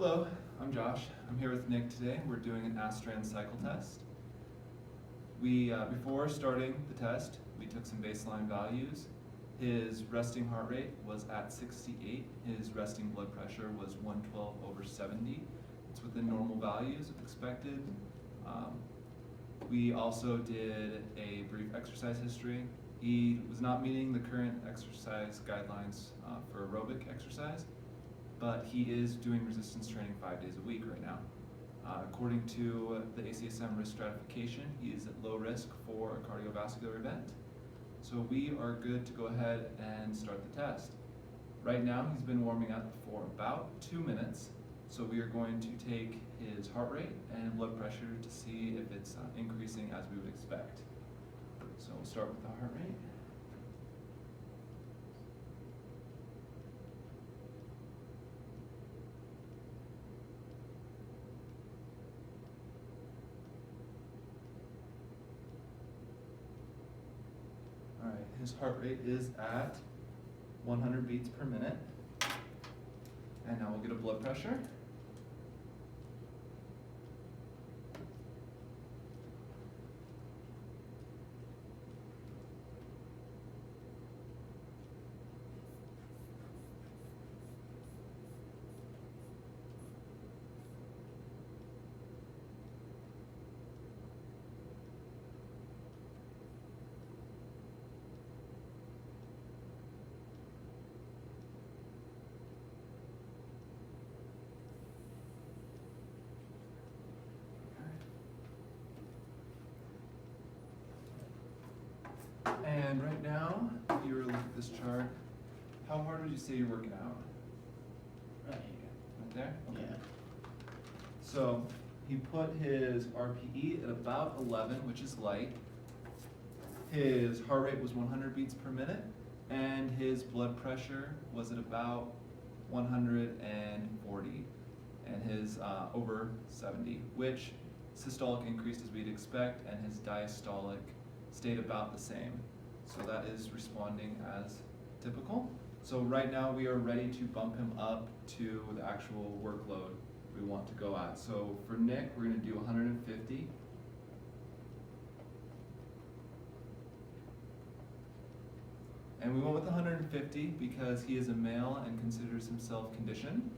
Hello, I'm Josh. I'm here with Nick today. We're doing an Astrand cycle test. Before starting the test, we took some baseline values. His resting heart rate was at 68. His resting blood pressure was 112/70. It's within normal values expected. We also did a brief exercise history. He was not meeting the current exercise guidelines for aerobic exercise, but he is doing resistance training 5 days a week right now. According to the ACSM risk stratification, he is at low risk for a cardiovascular event. So we are good to go ahead and start the test. Right now he's been warming up for about 2 minutes. So we are going to take his heart rate and blood pressure to see if it's increasing as we would expect. So we'll start with the heart rate. All right, his heart rate is at 100 beats per minute. And now we'll get a blood pressure. And right now, if you were to look at this chart, how hard would you say you're working out? Right here. Right there? Okay. Yeah. So he put his RPE at about 11, which is light. His heart rate was 100 beats per minute, and his blood pressure was at about 140, and his over 70, which systolic increased as we'd expect, and his diastolic stayed about the same. So that is responding as typical. So right now we are ready to bump him up to the actual workload we want to go at. So for Nick, we're going to do 150. And we went with 150 because he is a male and considers himself conditioned.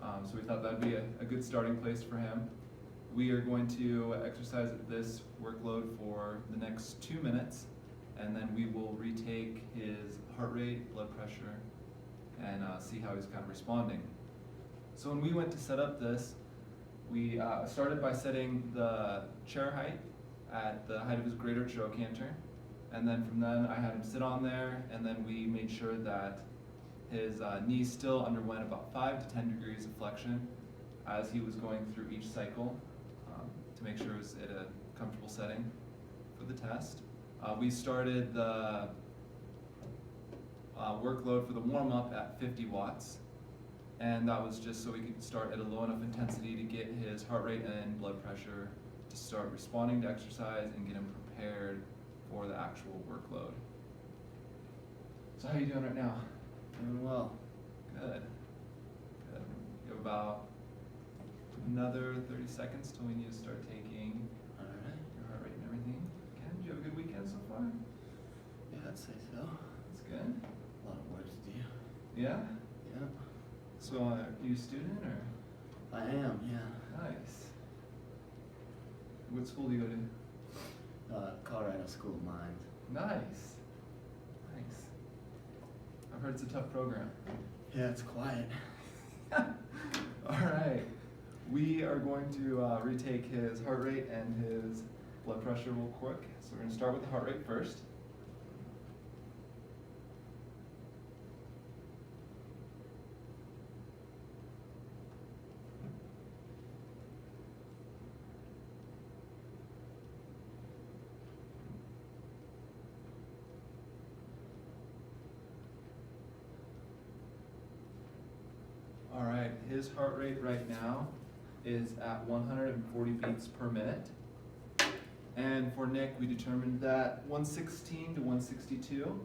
So we thought that'd be a good starting place for him. We are going to exercise at this workload for the next 2 minutes, and then we will retake his heart rate, blood pressure, and see how he's kind of responding. So when we went to set up this, we started by setting the chair height at the height of his greater trochanter, and then from then I had him sit on there, and then we made sure that his knees still underwent about 5 to 10 degrees of flexion as he was going through each cycle, to make sure it was at a comfortable setting for the test. We started the workload for the warm-up at 50 watts, and that was just so we could start at a low enough intensity to get his heart rate and blood pressure to start responding to exercise and get him prepared for the actual workload. So how are you doing right now? Doing well. Good. Good. You have about another 30 seconds till we need to start taking Alright. your heart rate and everything. Ken, did you have a good weekend so far? Yeah, I'd say so. That's good. A lot of work to do. Yeah? Yeah. So are you a student or? I am, yeah. Nice. What school do you go to? Colorado School of Mines. Nice. Nice. I've heard it's a tough program. Yeah, it's quiet. All right. We are going to retake his heart rate and his blood pressure real quick. So we're going to start with the heart rate first. All right, his heart rate right now is at 140 beats per minute. And for Nick, we determined that 116 to 162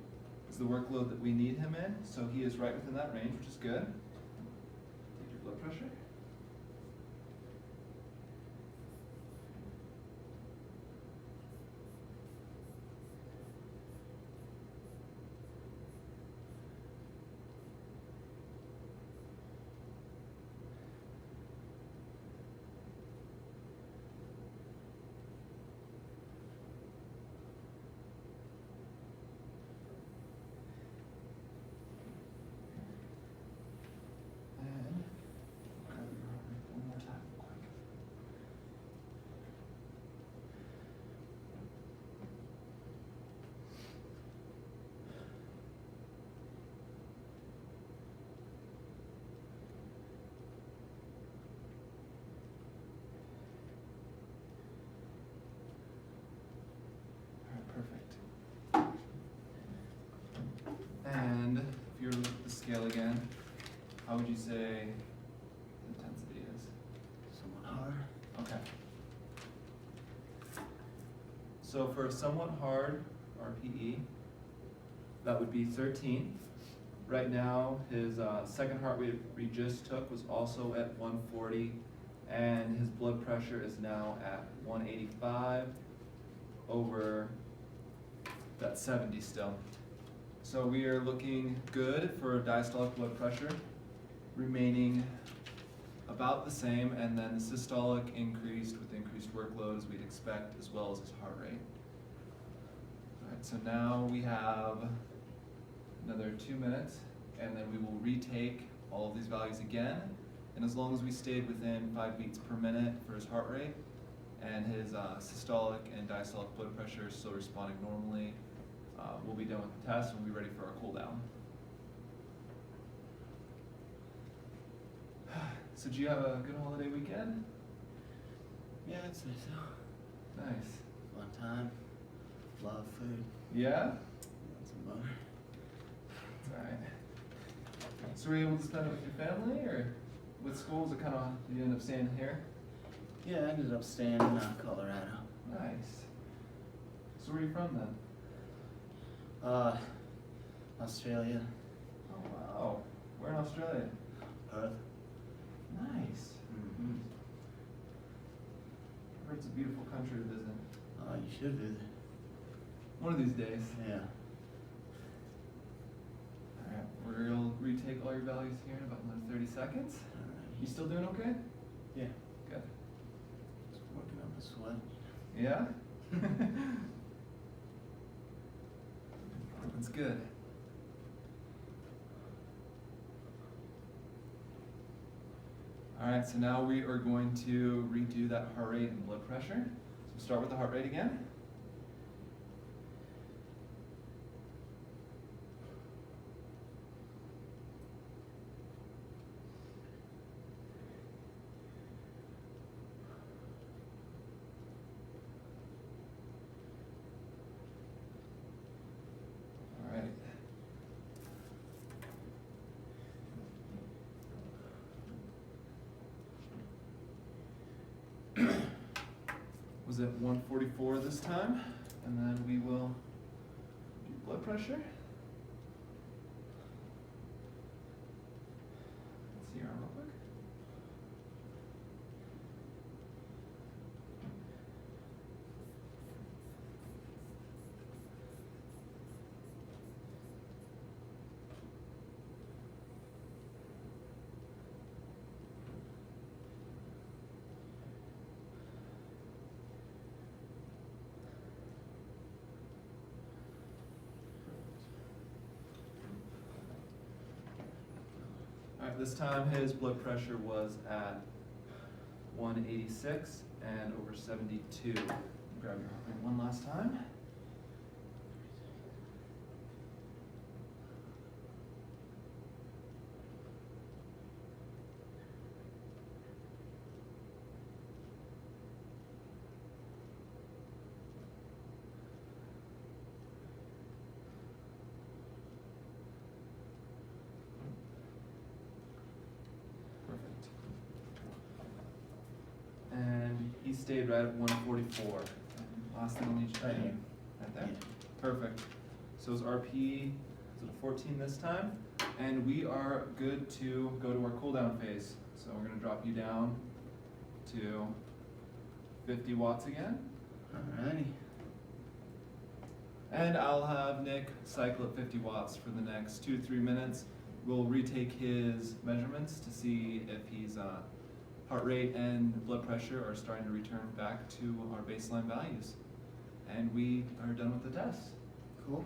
is the workload that we need him in. So he is right within that range, which is good. Take your blood pressure. how would you say intensity is? Somewhat hard. Okay. So for a somewhat hard RPE, that would be 13. Right now, his second heart rate we just took was also at 140, and his blood pressure is now at 185 over that 70 still. So we are looking good for diastolic blood pressure, remaining about the same, and then the systolic increased with increased workload as we'd expect, as well as his heart rate. All right, so now we have another 2 minutes, and then we will retake all of these values again. And as long as we stayed within 5 beats per minute for his heart rate, and his systolic and diastolic blood pressure is still responding normally, we'll be done with the test and we'll be ready for our cool down. So did you have a good holiday weekend? Yeah, I'd say so. Nice. Fun time. Love food. Yeah? Some butter. That's alright. So were you able to spend it with your family, or with school? Was it kind of, did you end up staying here? Yeah, I ended up staying in Colorado. Nice. So where are you from then? Australia. Oh wow. Where in Australia? Perth. Nice. Mm-hmm. I heard it's a beautiful country to visit. You should visit. One of these days. Yeah. Alright, we'll retake all your values here in about another 30 seconds. You still doing okay? Yeah. Good. Just working up a sweat. Yeah? That's good. Alright, so now we are going to redo that heart rate and blood pressure. So we'll start with the heart rate again. Alright. Was it 144 this time? And then we will do blood pressure. Let's see your arm real quick. Alright, this time his blood pressure was at 186 and over 72. Grab your heart rate one last time. Perfect. And he stayed right at 144. Last thing I'll need you to do. Right there. Yeah. Perfect. So his RP is at a 14 this time. And we are good to go to our cool down phase. So we're going to drop you down to 50 watts again. Alrighty. And I'll have Nick cycle at 50 watts for the next 2 to 3 minutes. We'll retake his measurements to see if his heart rate and blood pressure are starting to return back to our baseline values. And we are done with the test. Cool.